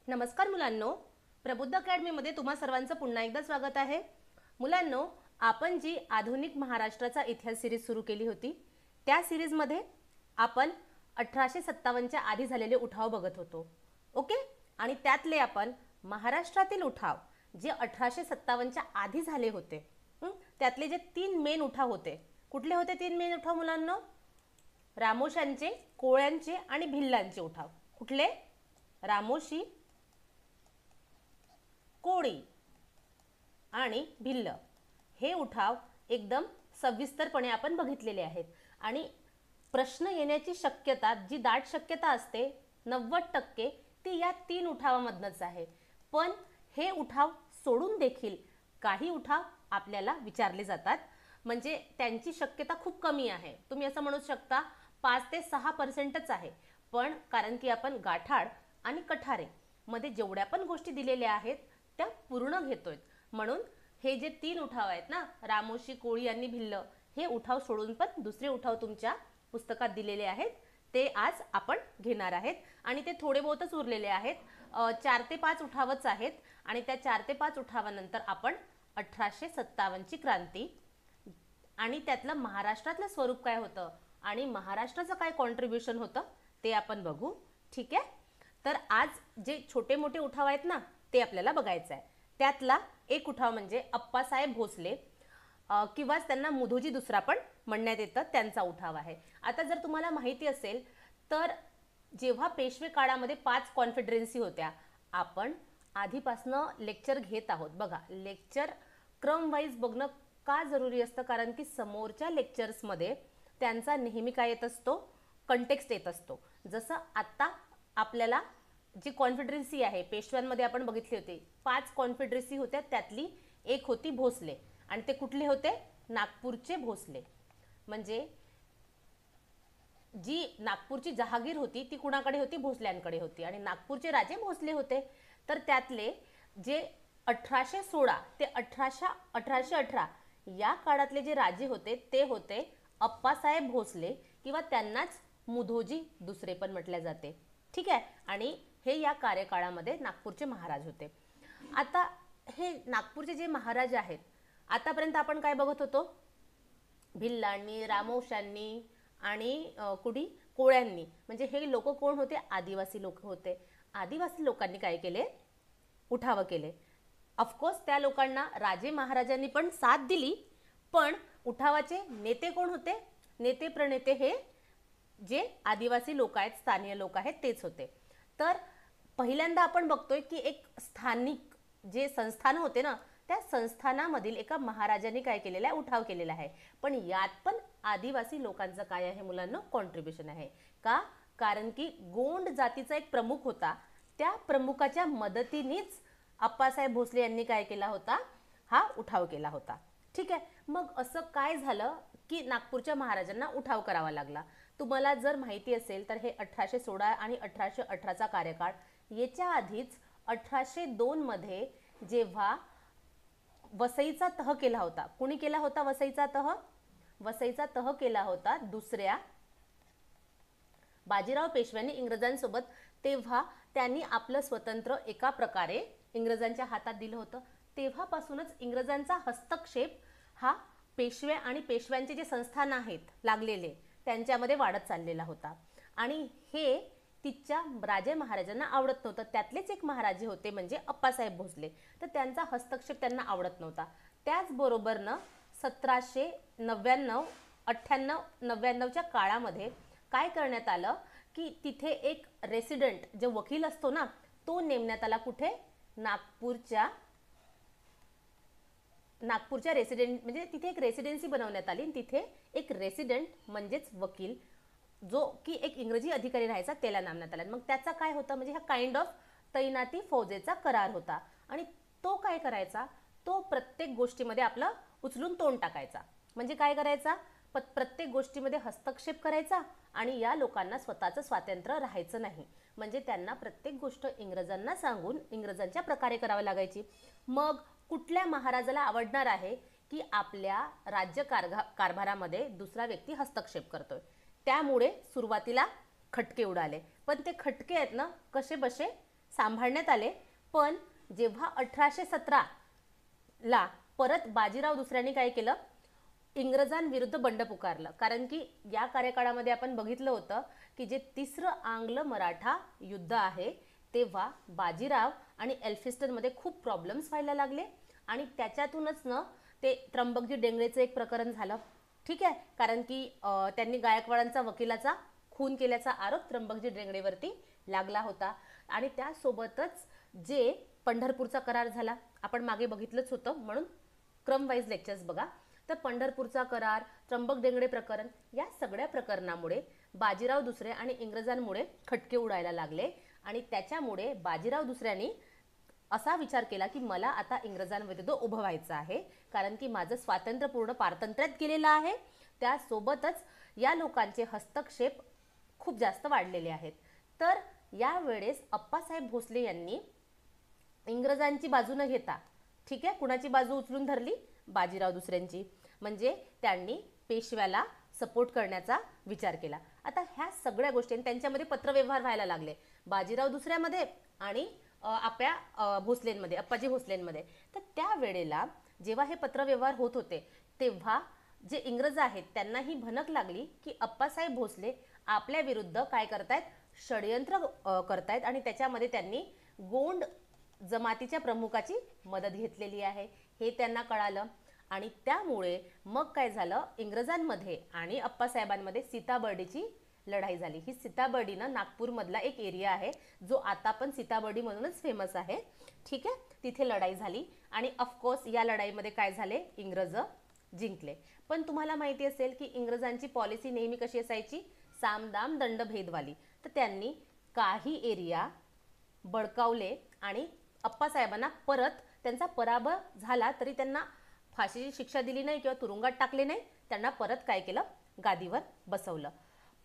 नमस्कार मुलांनो, प्रबुद्ध अकॅडमीमध्ये तुम्हा सर्वांचं पुन्हा एकदा स्वागत आहे. मुलांनो, आपण जी आधुनिक महाराष्ट्राचा इतिहास सिरीज सुरू केली होती त्या सिरीजमध्ये आपण 1857च्या आधी झालेले उठाव बघत होतो. ओके, आणि त्यातले आपण महाराष्ट्रातील उठाव जे 1857च्या आधी झाले होते त्यातले जे 3 मेन उठाव होते, कुठले होते 3 मेन उठाव मुलांनो? रामोशांचे, कोळ्यांचे आणि भिल्लांचे उठाव. कुठले? रामोशी, कोळी आणि भिल्ल हे उठाव एकदम सविस्तरपणे आपण बघितलेले आहेत. आणि प्रश्न येण्याची शक्यता, जी दाट शक्यता असते 90% ती या 3 उठावामधनच आहे. पण हे उठाव सोडून देखील काही उठाव आपल्याला विचारले जातात, म्हणजे त्यांची शक्यता खूप कमी आहे. तुम्ही असं म्हणू शकता 5 ते 6% आहे. पण कारण की आपण गाठाड आणि कठारे मध्ये जेवढ्या पण गोष्टी दिलेल्या आहेत त्या पूर्ण घेतोय, म्हणून हे जे 3 उठाव आहेत ना, रामोशी, कोळी आणि भिल्ल, हे उठाव सोडून पण दुसरे उठाव तुमच्या पुस्तकात दिलेले आहेत ते आज आपण घेणार आहेत. आणि ते थोडे बहुतच उरलेले आहेत, 4 ते 5 उठावच आहेत. आणि त्या 4 ते 5 उठावानंतर आपण 1857ची क्रांती आणि त्यातलं महाराष्ट्रातलं स्वरूप काय होतं आणि महाराष्ट्राचं काय कॉन्ट्रीब्युशन होतं ते आपण बघू. ठीक आहे, तर आज जे छोटे मोठे उठाव आहेत ना ते आपल्याला बघायचं आहे. त्यातला एक उठाव म्हणजे अप्पासाहेब भोसले किंवा त्यांना मुधोजी दुसरा पण म्हणण्यात येतं, त्यांचा उठाव आहे. आता जर तुम्हाला माहिती असेल तर जेव्हा पेशवे काळामध्ये 5 कॉन्फेडरन्सी होत्या, आपण आधीपासनं लेक्चर घेत आहोत. बघा, लेक्चर क्रम वाईज बघणं का जरुरी असतं, कारण की समोरच्या लेक्चर्समध्ये त्यांचा नेहमी काय येत असतो, कंटेक्स्ट येत असतो. जसं आता आपल्याला जी कॉन्फेडरन्सी आहे, पेशव्यांमध्ये आपण बघितली होती 5 कॉन्फेडरन्सी होत्या, त्यातली एक होती भोसले. आणि ते कुठले होते? नागपूरचे भोसले. म्हणजे जी नागपूरची जहागीर होती ती कुणाकडे होती? भोसल्यांकडे होती. आणि नागपूरचे राजे भोसले होते. तर त्यातले जे 1816 ते 1818 या काळातले जे राजे होते ते होते अप्पासाहेब भोसले, किंवा त्यांनाच मुधोजी दुसरे पण म्हटले जाते. ठीक आहे, आणि हे या कार्यकाळामध्ये नागपूरचे महाराज होते. आता हे नागपूरचे जे महाराज आहेत, आतापर्यंत आपण काय बघत होतो? भिल्लांनी, रामोशांनी आणि कोळ्यांनी. म्हणजे हे लोक कोण होते? आदिवासी लोक होते. आदिवासी लोकांनी काय केले? उठाव केले. ऑफकोर्स त्या लोकांना राजे महाराजांनी पण साथ दिली, पण उठावाचे नेते कोण होते? नेते प्रणेते हे जे आदिवासी लोक आहेत, स्थानिक लोक आहेत, तेच होते. तर पहिल्यांदा आपण बघतोय की एक स्थानिक जे संस्थान होते ना, त्या संस्थानामधील एका महाराजांनी काय केलेला आहे? उठाव केलेला आहे. पण यात पण आदिवासी लोकांचं काय आहे मुलांना? कॉन्ट्रीब्युशन आहे. का? कारण की गोंड जातीचा एक प्रमुख होता, त्या प्रमुखाच्या मदतीनेच अप्पासाहेब भोसले यांनी काय केला होता? हा उठाव केला होता. ठीक आहे, मग असं काय झालं की नागपूरच्या महाराजांना उठाव करावा लागला? तुम्हाला जर माहिती असेल तर हे 1816 आणि 1818चा कार्यकाळ. याच्या आधीच 1802 मध्ये जेव्हा वसईचा तह केला होता, कुणी केला होता वसईचा तह? वसईचा तह केला होता दुसऱ्या बाजीराव पेशव्यांनी इंग्रजांसोबत. तेव्हा त्यांनी आपलं स्वतंत्र एका प्रकारे इंग्रजांच्या हातात दिलं होतं. तेव्हापासूनच इंग्रजांचा हस्तक्षेप हा पेशवे आणि पेशव्यांचे जे संस्थान आहेत लागलेले त्यांच्यामध्ये वाढत चाललेला होता. आणि हे तिच्या राजे महाराजांना आवडत नव्हतं. त्यातलेच एक महाराजे होते म्हणजे अप्पासाहेब भोसले, तर त्यांचा हस्तक्षेप त्यांना आवडत नव्हता. त्याचबरोबरनं 1799 98-99च्या काळामध्ये काय करण्यात आलं की तिथे एक रेसिडेंट जो वकील असतो ना, तो नेमण्यात आला. कुठे? नागपूरच्या रेसिडेंट, म्हणजे तिथे एक रेसिडेन्सी बनवण्यात आली. तिथे एक रेसिडेंट म्हणजेच वकील, जो की एक इंग्रजी अधिकारी राहायचा, त्याला नामण्यात आला. मग त्याचा काय होता? म्हणजे हा काइंड ऑफ तैनाती फौजेचा करार होता. आणि तो काय करायचा? तो प्रत्येक गोष्टीमध्ये आपलं उचलून तोंड टाकायचा. म्हणजे काय करायचा? प्रत्येक गोष्टीमध्ये हस्तक्षेप करायचा आणि या लोकांना स्वतःचं स्वातंत्र्य राहायचं नाही. म्हणजे त्यांना प्रत्येक गोष्ट इंग्रजांना सांगून इंग्रजांच्या प्रकारे करावी लागायची. मग कुठल्या महाराजाला आवडणार आहे की आपल्या राज्य कारभारामध्ये दुसरा व्यक्ती हस्तक्षेप करतोय? त्यामुळे सुरुवातीला खटके उडाले. पण ते खटके आहेत ना, कसे बसे सांभाळण्यात आले. पण जेव्हा 1817ला परत बाजीराव दुसऱ्यांनी काय केलं, इंग्रजांविरुद्ध बंड पुकारलं. कारण की या कार्यकाळामध्ये आपण बघितलं होतं की जे तिसरं आंग्ल मराठा युद्ध आहे तेव्हा बाजीराव आणि एल्फिस्टनमध्ये खूप प्रॉब्लेम्स व्हायला लागले आणि त्याच्यातूनच न ते त्र्यंबकजी डेंगळेचं एक प्रकरण झालं. ठीक आहे, कारण की त्यांनी गायकवाडांचा वकिलाचा खून केल्याचा आरोप त्र्यंबकजी डेंगळेवरती लागला होता. आणि त्यासोबतच जे पंढरपूरचा करार झाला, आपण मागे बघितलंच होतं, म्हणून क्रमवाईज लेक्चर्स बघा. तर पंढरपूरचा करार, त्र्यंबक डेंगळे प्रकरण, या सगळ्या प्रकरणामुळे बाजीराव दुसरे आणि इंग्रजांमुळे खटके उडायला लागले. आणि त्याच्यामुळे बाजीराव दुसऱ्यांनी असा विचार केला की मला आता इंग्रजांविरुद्ध उभं व्हायचं आहे, कारण की माझं स्वातंत्र्य पूर्ण पारतंत्र्यात गेलेलं आहे. त्यासोबतच या लोकांचे हस्तक्षेप खूप जास्त वाढलेले आहेत. तर यावेळेस अप्पासाहेब भोसले यांनी इंग्रजांची बाजू न घेता, ठीक आहे, कुणाची बाजू उचलून धरली, बाजीराव दुसऱ्यांची. म्हणजे त्यांनी पेशव्याला सपोर्ट करण्याचा विचार केला. आता ह्या सगळ्या गोष्टी त्यांच्यामध्ये पत्रव्यवहार व्हायला लागले, बाजीराव दुसऱ्यामध्ये आणि भोसलेंमध्ये, अप्पाजी भोसलेंमध्ये. तर त्यावेळेला जेव्हा हे पत्रव्यवहार होत होते तेव्हा जे इंग्रज आहेत त्यांना ही भनक लागली की अप्पासाहेब भोसले आपल्या विरुद्ध काय करतायत, षडयंत्र करतायत. आणि त्याच्यामध्ये त्यांनी गोंड जमातीच्या प्रमुखाची मदत घेतलेली आहे हे त्यांना कळालं. आणि त्यामुळे मग काय झालं, इंग्रजांमध्ये आणि अप्पासाहेबांमध्ये सीताबर्डीची लढाई झाली. ही सीताबर्डीनं नागपूरमधला एक एरिया आहे जो आता पण सीताबर्डी म्हणूनच फेमस आहे. ठीक आहे, तिथे लढाई झाली आणि ऑफकोर्स या लढाईमध्ये काय झाले, इंग्रज जिंकले. पण तुम्हाला माहिती असेल की इंग्रजांची पॉलिसी नेहमी कशी असायची, सामदाम दंड भेदवाली. तर त्यांनी काही एरिया बळकावले आणि अप्पासाहेबांना परत त्यांचा पराभव झाला तरी त्यांना फाशीची शिक्षा दिली नाही किंवा तुरुंगात टाकले नाही, त्यांना परत काय केलं, गादीवर बसवलं.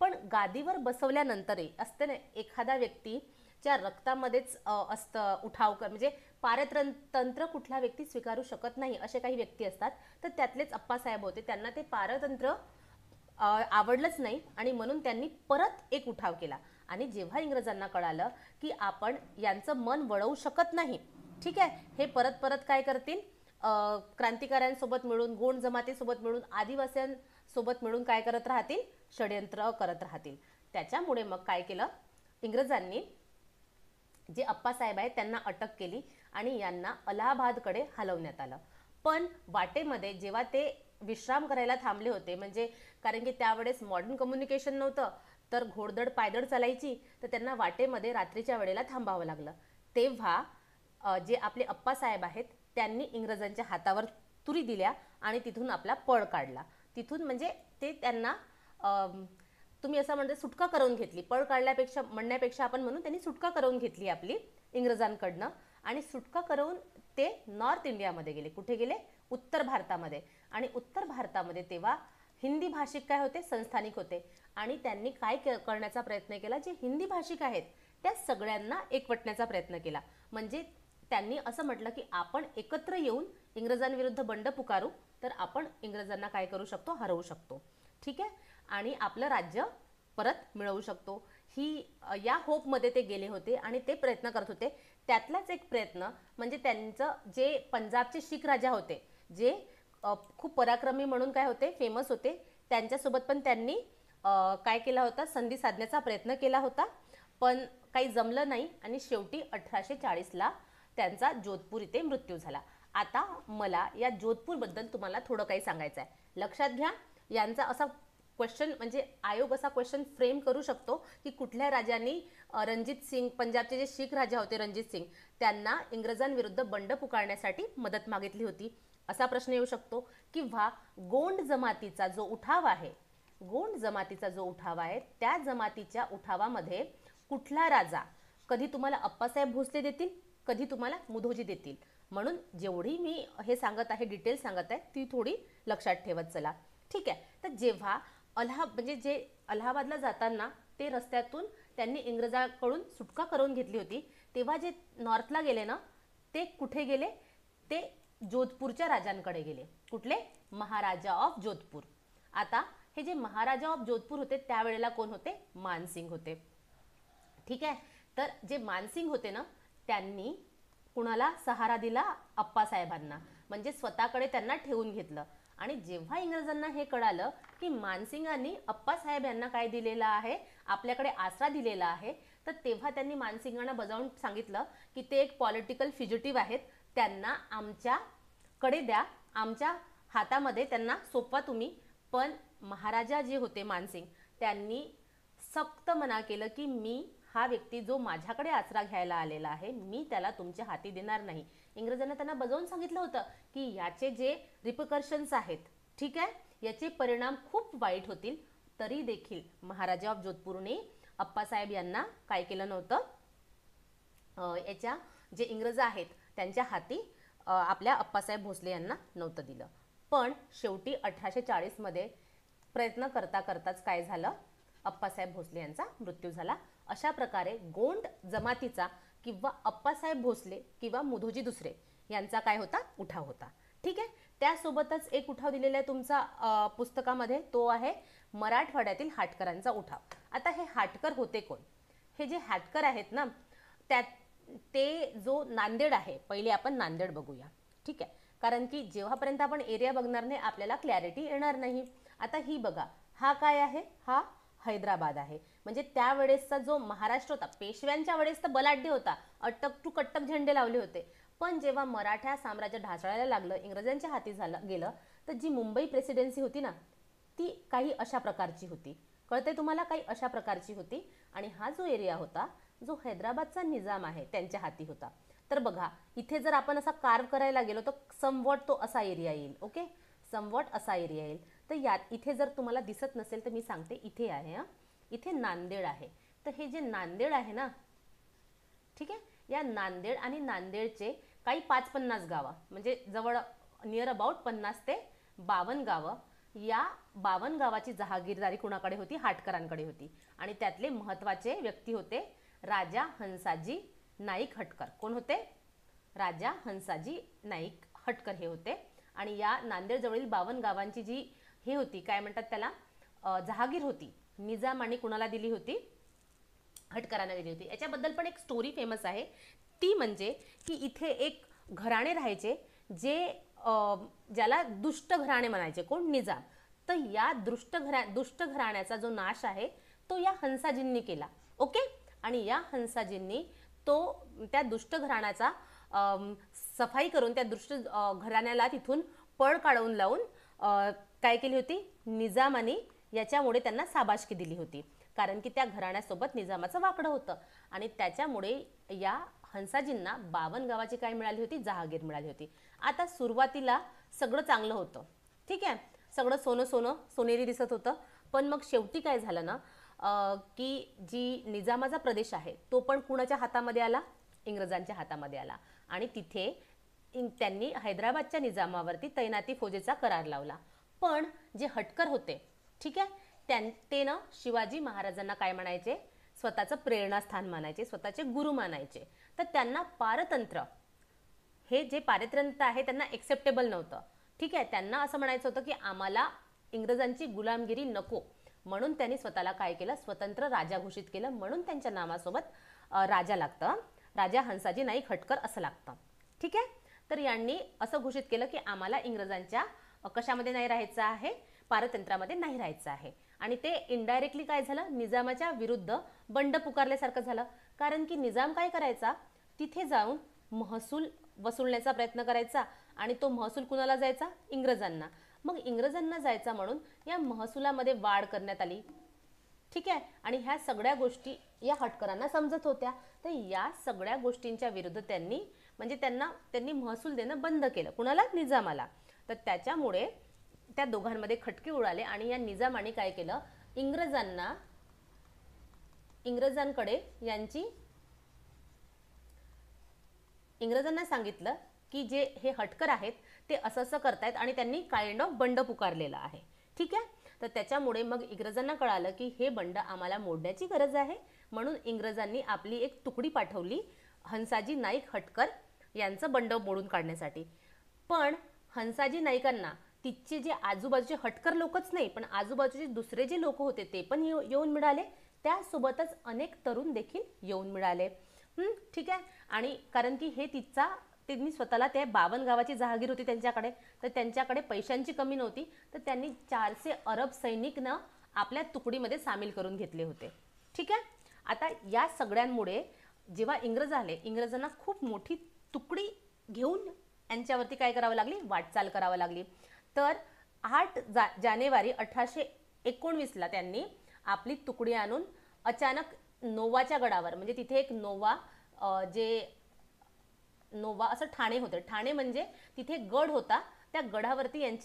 पण गादीवर बसवल्यानंतरही असते ना, एखादा व्यक्तीच्या रक्तामध्येच असतं उठाव म्हणजे पारतंत्र कुठला व्यक्ती स्वीकारू शकत नाही, असे काही व्यक्ती असतात. तर त्यातलेच अप्पासाहेब होते, त्यांना ते पारतंत्र आवडलंच नाही आणि म्हणून त्यांनी परत एक उठाव केला. आणि जेव्हा इंग्रजांना कळालं की आपण यांचं मन वळवू शकत नाही, ठीक आहे, हे परत परत काय करतील, क्रांतिकाऱ्यांसोबत मिळून, गोंड जमातीसोबत मिळून, आदिवासींसोबत मिळून काय करत राहतील, षडयंत्र करत राहतील. त्याच्यामुळे मग काय केलं, इंग्रजांनी जे अप्पासाहेब आहेत त्यांना अटक केली आणि यांना अलाहाबादकडे हलवण्यात आलं. पण वाटेमध्ये जेव्हा ते विश्राम करायला थांबले होते, म्हणजे कारण की त्यावेळेस मॉडर्न कम्युनिकेशन नव्हतं, तर घोडदळ पायदळ चालायची, तर त्यांना वाटेमध्ये रात्रीच्या वेळेला थांबावं लागलं. तेव्हा जे आपले अप्पासाहेब आहेत त्यांनी इंग्रजांच्या हातावर तुरी दिल्या आणि तिथून आपला पळ काढला. तिथून म्हणजे ते त्यांना तुम्ही असं म्हणजे सुटका करून घेतली, पळ काढल्यापेक्षा म्हणण्यापेक्षा आपण म्हणून त्यांनी सुटका करून घेतली आपली इंग्रजांकडनं. आणि सुटका करून ते नॉर्थ इंडियामध्ये गेले. कुठे गेले, उत्तर भारतामध्ये. आणि उत्तर भारतामध्ये तेव्हा हिंदी भाषिक काय होते, संस्थानिक होते. आणि त्यांनी काय करण्याचा प्रयत्न केला, जे हिंदी भाषिक आहेत त्या सगळ्यांना एकवटण्याचा प्रयत्न केला. म्हणजे त्यांनी असं म्हटलं की आपण एकत्र येऊन इंग्रजांविरुद्ध बंड पुकारू तर आपण इंग्रजांना काय करू शकतो, हरवू शकतो. ठीक आहे, आणि आपलं राज्य परत मिळवू शकतो. या होपमध्ये ते गेले होते आणि ते प्रयत्न करत होते. त्यातलाच एक प्रयत्न म्हणजे त्यांचं जे पंजाबचे शीख राजा होते, जे खूप पराक्रमी म्हणून काय होते, फेमस होते, त्यांच्यासोबत पण त्यांनी काय केला होता, संधी साधण्याचा प्रयत्न केला होता. पण काही जमलं नाही आणि शेवटी 1840ला त्यांचा जोधपूर इथे मृत्यू झाला. आता मला या जोधपूरबद्दल तुम्हाला थोडं काही सांगायचं आहे. लक्षात घ्या, यांचा असा क्वेश्चन म्हणजे आयोग असा क्वेश्चन फ्रेम करू शकतो की कुठल्या राजांनी रणजित सिंग, पंजाबचे जे शीख राजा होते रणजित सिंग, त्यांना इंग्रजांविरुद्ध बंड पुकारण्यासाठी मदत मागितली होती, असा प्रश्न येऊ शकतो. किंवा गोंड जमातीचा जो उठाव आहे, गोंड जमातीचा जो उठाव आहे त्या जमातीच्या उठावामध्ये कुठला राजा, कधी तुम्हाला अप्पासाहेब भोसले देतील, कधी तुम्हाला मुधोजी देतील. म्हणून जेवढी मी हे सांगत आहे, डिटेल सांगत आहे, ती थोडी लक्षात ठेवत चला. ठीक आहे, तर जेव्हा म्हणजे जे अलाहाबादला जाताना ते रस्त्यातून त्यांनी इंग्रजांकडून सुटका करून घेतली होती, तेव्हा जे नॉर्थला गेले ना, ते कुठे गेले, ते जोधपूरच्या राजांकडे गेले. कुठले, महाराजा ऑफ जोधपूर. आता हे जे महाराजा ऑफ जोधपूर होते त्यावेळेला कोण होते, मानसिंग होते. ठीक आहे, तर जे मानसिंग होते ना त्यांनी कुणाला सहारा दिला? अप्पासाहेबांना, म्हणजे स्वतःकडे त्यांना ठेवून घेतलं. आणि जेव्हा इंग्रजांना हे कळालं की मानसिंगांनी अप्पासाहेब यांना काय दिलेलं आहे, आपल्याकडे आसरा दिलेला आहे, तर तेव्हा त्यांनी मानसिंगांना बजावून सांगितलं की ते एक पॉलिटिकल फ्युजिटिव्ह आहेत, त्यांना आमच्याकडे द्या, आमच्या हातामध्ये त्यांना सोपवा तुम्ही. पण महाराजा जे होते मानसिंग, त्यांनी सक्त मना केलं की मी हा व्यक्ती जो माझ्याकडे आसरा घ्यायला आलेला आहे, मी त्याला तुमच्या हाती देणार नाही. इंग्रजांना त्यांना बजावून सांगितलं होतं की याचे जे रिपकर्शन्स आहेत, ठीक आहे, याचे परिणाम खूप वाईट होतील. तरी देखील महाराजा ऑफ जोधपूरने अप्पासाहेब यांना काय केलं नव्हतं, याच्या जे इंग्रज आहेत त्यांच्या हाती आपल्या अप्पासाहेब भोसले यांना नव्हतं दिलं. पण शेवटी 1840 मध्ये प्रयत्न करता करताच काय झालं, अप्पासाहेब भोसले यांचा मृत्यू झाला. अशा प्रकारे गोंड जमातीचा किंवा अप्पासाहेब भोसले किंवा मुधोजी दुसरे यांचा काय होता, उठाव होता. ठीक आहे. त्यासोबतच एक उठाव दिलेला आहे तुमचा पुस्तकामध्ये, तो आहे मराठवाड्यातील हाटकरांचा उठाव. आता हे हाटकर होते कोण? हे जे हाटकर आहेत ना, त्यात ते जो नांदेड आहे, पहिले आपण नांदेड बघूया. ठीक आहे, कारण की जेव्हापर्यंत आपण एरिया बघणार नाही आपल्याला क्लॅरिटी येणार नाही. आता ही बघा, हा काय आहे, हा हैदराबाद आहे. म्हणजे त्यावेळेसचा जो महाराष्ट्र होता, पेशव्यांच्या वेळेस तर बलाढ्य होता, अटक टू कट्टक झेंडे लावले होते. पण जेव्हा मराठा साम्राज्य ढासळायला लागलं, इंग्रजांच्या हाती गेलं, तर जी मुंबई प्रेसिडेन्सी होती ना, ती काही अशा प्रकारची होती. कळते तुम्हाला, काही अशा प्रकारची होती. आणि हा जो एरिया होता, जो हैदराबादचा निजाम आहे त्यांच्या हाती होता. तर बघा, इथे जर आपण असा कार्व करायला गेलो तर समवॉट तो असा एरिया येईल. ओके, समवॉट असा एरिया येईल. तर यात इथे जर तुम्हाला दिसत नसेल तर मी सांगते, इथे आहे, इथे नांदेड आहे. तर हे जे नांदेड आहे ना, ठीक आहे, या नांदेड आणि नांदेडचे काही 5-50 गावं, म्हणजे जवळ नियर अबाउट 50 ते 52 गावं, या 52 गावाची जहागीरदारी कुणाकडे होती? हाटकरांकडे होती. आणि त्यातले महत्त्वाचे व्यक्ती होते राजा हंसाजी नाईक हटकर. कोण होते? राजा हंसाजी नाईक हटकर हे होते. आणि या नांदेड जवळील 52 गावांची जी हे होती, काय म्हणतात त्याला, जहागीर होती, निजामाने कुणाला दिली होती? हटकरांना दिली होती. याच्याबद्दल पण एक स्टोरी फेमस आहे. ती म्हणजे की इथे एक घराणे राहायचे जे ज्याला दुष्ट घराणे म्हणायचे. कोण? निजाम. तर या दुष्ट घराण्याचा जो नाश आहे तो या हंसाजींनी केला. ओके. आणि या हंसाजींनी तो त्या दुष्ट घराण्याचा सफाई करून त्या दुष्ट घराण्याला तिथून पळ काढून लावून काय केली होती? निजामाने याच्यामुळे त्यांना शाबासकी दिली होती, कारण की त्या घराण्यासोबत निजामाचं वाकडं होतं. आणि त्याच्यामुळे या हंसाजींना 52 गावाची काय मिळाली होती? जहागीर मिळाली होती. आता सुरुवातीला सगळं चांगलं होतं, ठीक आहे, सगळं सोनेरी दिसत होतं. पण मग शेवटी काय झालं ना, की जी निजामाचा प्रदेश आहे तो पण कुणाच्या हातामध्ये आला? इंग्रजांच्या हातामध्ये आला. आणि तिथे त्यांनी हैदराबादच्या निजामावरती तैनाती फौजेचा करार लावला. पण जे हटकर होते, ठीक आहे, ते ना शिवाजी महाराजांना काय म्हणायचे? स्वतःचं प्रेरणास्थान मानायचे, स्वतःचे गुरु मानायचे. तर त्यांना पारतंत्र्य, हे जे पारतंत्र्य आहे त्यांना एक्सेप्टेबल नव्हतं. ठीक आहे, त्यांना असं म्हणायचं होतं की आम्हाला इंग्रजांची गुलामगिरी नको. म्हणून त्यांनी स्वतःला काय केलं? स्वतंत्र राजा घोषित केलं. म्हणून त्यांच्या नावासोबत राजा लागतं, राजा हंसाजी नाईक हटकर असं लागतं. ठीक आहे. तर यांनी असं घोषित केलं की आम्हाला इंग्रजांच्या कशामध्ये नाही राहायचं आहे? पारतंत्र्यामध्ये नाही राहायचं आहे. आणि ते इनडायरेक्टली काय झालं? निजामाच्या विरुद्ध बंड पुकारल्यासारखं झालं. कारण की निजाम काय करायचा? तिथे जाऊन महसूल वसूलण्याचा प्रयत्न करायचा. आणि तो महसूल कुणाला जायचा? इंग्रजांना. मग इंग्रजांना जायचा म्हणून या महसुलामध्ये वाढ करण्यात आली. ठीक आहे. आणि ह्या सगळ्या गोष्टी या हटकरांना समजत होत्या. तर या सगळ्या गोष्टींच्या विरुद्ध त्यांनी महसूल देणं बंद केलं. कुणाला? निजामाला. तर त्याच्यामुळे त्या दोघांमध्ये खटके उडाले. आणि या निजामाने काय केलं? इंग्रजांना सांगितलं की जे हे हटकर आहेत ते असं करतायत आणि त्यांनी काइंड ऑफ बंड पुकारलेला आहे. ठीक आहे. तर त्याच्यामुळे मग इंग्रजांना कळालं की हे बंड आम्हाला मोडण्याची गरज आहे. म्हणून इंग्रजांनी आपली एक तुकडी पाठवली हंसाजी नाईक हटकर यांचं बंड मोडून काढण्यासाठी. पण हंसाजी नाईकांना तिथचे जे आजूबाजूचे हटकर लोकच नाही, पण आजूबाजूचे दुसरे जे लोक होते ते पण येऊन मिळाले. त्यासोबतच अनेक तरुण देखील येऊन मिळाले. ठीक आहे. आणि कारण की हे त्यांनी स्वतःला त्या 52 गावाची जहागीर होती त्यांच्याकडे, तर त्यांच्याकडे पैशांची कमी नव्हती, तर त्यांनी 400 अरब सैनिक ना आपल्या तुकडीमध्ये सामील करून घेतले होते. ठीक आहे. आता या सगळ्यांमुळे जेव्हा इंग्रज आले, इंग्रजांना खूप मोठी तुकडी घेऊन यांच्यावरती काय करावं लागली, वाटचाल करावं लागली. तर 8 जानेवारी 1819ला त्यांनी आपली तुकडी आणून अचानक नोवाच्या गडावर, म्हणजे तिथे एक नोवा असं ठाणे होतं. ठाणे म्हणजे तिथे गड होता, त्या गडावरती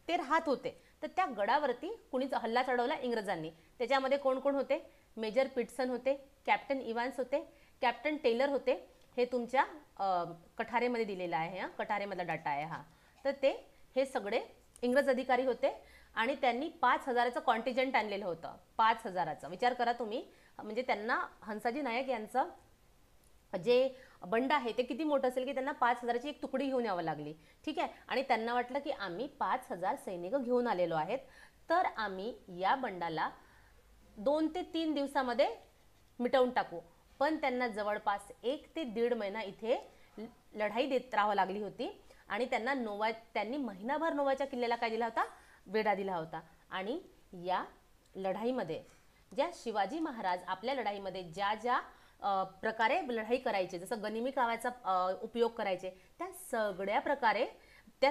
ते राहत होते. तर त्या गडावरती कुणीच हल्ला चढवला इंग्रजांनी. त्याच्यामध्ये कोण कोण होते, मेजर पिटसन होते, कॅप्टन इव्हान्स होते, कॅप्टन टेलर होते. हे तुमच्या कठारेमध्ये दिलेलं आहे, कठारेमधला डाटा आहे हा. तर हे सगळे इंग्रज अधिकारी होते आणि त्यांनी 5,000चं कॉन्टिजेंट आणलेलं होतं. 5,000चं विचार करा तुम्ही. म्हणजे त्यांना हंसाजी नाईक यांचं जे बंड आहे ते किती मोठं असेल की त्यांना 5,000ची एक तुकडी घेऊन यावं लागली. ठीक आहे. आणि त्यांना वाटलं की आम्ही 5,000 सैनिक घेऊन आलेलो आहेत, तर आम्ही या बंडाला 2 ते 3 दिवसामध्ये मिटवून टाकू. पण त्यांना जवळपास 1 ते 1.5 महिना इथे लढाई देत राहावं लागली होती. आणि त्यांनी महिनाभर नोवाच्या किल्ल्याला काय दिला होता, वेढा दिला होता. आणि या लढाईमध्ये ज्या शिवाजी महाराज आपल्या लढाईमध्ये ज्या प्रकारे लढाई करायचे, जसं गनिमी काव्याचा उपयोग करायचे, त्या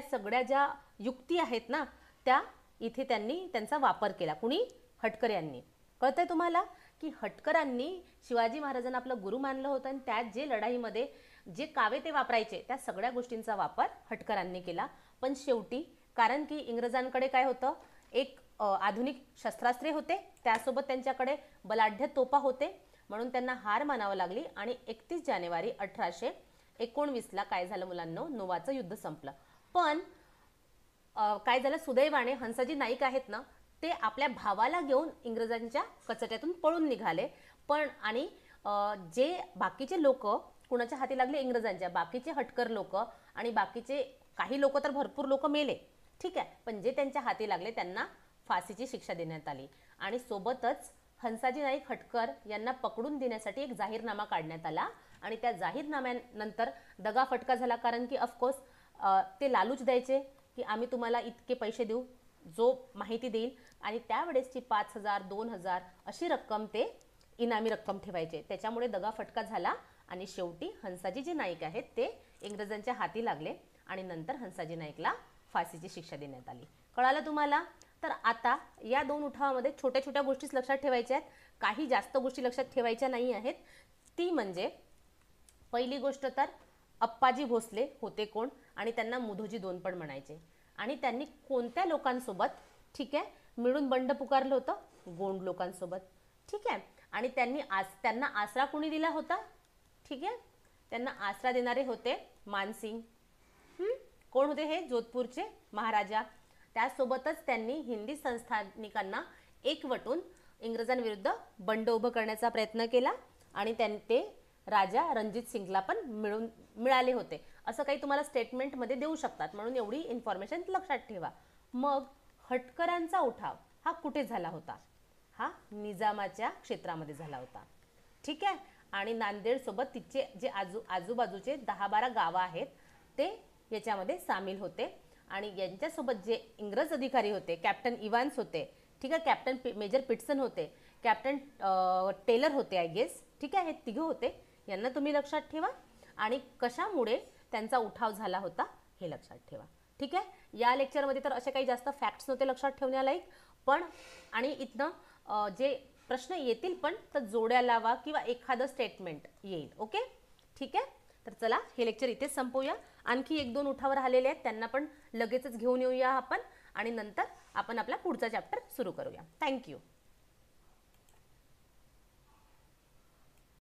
सगळ्या ज्या युक्ती आहेत ना, त्या इथे त्यांनी त्यांचा वापर केला. कुणी, हटकर यांनी. कळतंय तुम्हाला की हटकरांनी शिवाजी महाराजांना आपलं गुरु मानलं होतं आणि त्यात जे लढाईमध्ये जे कावे ते वापरायचे त्या सगळ्या गोष्टींचा वापर हटकरांनी केला. पण शेवटी कारण की इंग्रजांकडे काय होतं, एक आधुनिक शस्त्रास्त्रे होते, त्यासोबत त्यांच्याकडे बलाढ्य तोफा होते, म्हणून त्यांना हार मानावं लागली. आणि 31 जानेवारी 1819ला काय झालं मुलांनो, नोवाचं युद्ध संपलं. पण काय झालं, सुदैवाने हंसाजी नाईक आहेत ना, ते आपल्या भावाला घेऊन इंग्रजांच्या कचट्यातून पळून निघाले. पण आणि जे बाकीचे लोक कुणाच्या हाती लागले, इंग्रजांच्या. बाकीचे हटकर लोक आणि बाकीचे काही लोक तर भरपूर लोक मेले. ठीक आहे. पण जे त्यांच्या हाती लागले त्यांना फाशीची शिक्षा देण्यात आली. आणि सोबतच हंसाजी नाईक हटकर यांना पकडून देण्यासाठी एक जाहीरनामा काढण्यात आला. आणि त्या जाहीरनाम्यानंतर दगाफटका झाला, कारण की ऑफकोर्स ते लालूच द्यायचे की आम्ही तुम्हाला इतके पैसे देऊ जो माहिती देईल, आणि त्यावेळेसची 5,000 2,000 अशी रक्कम ते इनामी रक्कम ठेवायचे. त्याच्यामुळे दगाफटका झाला आणि शेवटी हंसाजी जे नाईक आहेत ते इंग्रजांच्या हाती लागले आणि नंतर हंसाजी नाईकला फाशीची शिक्षा देण्यात आली. कळालं तुम्हाला? तर आता या 2 उठावामध्ये छोट्या छोट्या गोष्टीच लक्षात ठेवायच्या आहेत, काही जास्त गोष्टी लक्षात ठेवायच्या नाही आहेत. ती म्हणजे पहिली गोष्ट तर अप्पाजी भोसले होते कोण, आणि त्यांना मुधोजी 2 पण म्हणायचे. आणि त्यांनी कोणत्या लोकांसोबत, ठीक आहे, मिळून बंड पुकारलं होतं, गोंड लोकांसोबत. ठीक आहे. आणि त्यांना आसरा कोणी दिला होता, ठीक आहे, त्यांना आसरा देणारे होते मानसिंग. कोण होते हे, जोधपूरचे महाराजा. त्यासोबतच त्यांनी हिंदी संस्थानिकांना एकवटून इंग्रजांविरुद्ध बंड उभं करण्याचा प्रयत्न केला. आणि ते राजा रणजित सिंगला पण मिळाले होते, असं काही तुम्हाला स्टेटमेंटमध्ये देऊ शकतात, म्हणून एवढी इन्फॉर्मेशन लक्षात ठेवा. मग हटकरांचा उठाव हा कुठे झाला होता, हा निजामाच्या क्षेत्रामध्ये झाला होता. ठीक आहे. आणि नांदेड सोबत तिचे जे आजूबाजूचे 10-12 गावं आहेत ते याच्यामध्ये सामील होते. आणि यांच्यासोबत जे इंग्रज अधिकारी होते, कॅप्टन इव्हान्स होते, ठीक आहे, कॅप्टन मेजर पिटसन होते, कॅप्टन टेलर होते आय गेस, ठीक आहे, हे तिघं होते. यांना तुम्ही लक्षात ठेवा. आणि कशामुळे त्यांचा उठाव झाला होता हे लक्षात ठेवा. ठीक आहे. या लेक्चरमध्ये तर असे काही जास्त फॅक्ट्स नव्हते लक्षात ठेवण्यालायक, पण आणि इथनं जे प्रश्न येतील पण तर जोड्या लावा किंवा एखादं स्टेटमेंट येईल. ओके, ठीक आहे. तर चला हे लेक्चर इथेच संपवूया. आणखी 1-2 उठाव राहिलेले आहेत, त्यांना पण लगेचच घेऊन येऊया आपण, आणि नंतर आपण आपला पुढचा चॅप्टर सुरू करूया. थँक्यू.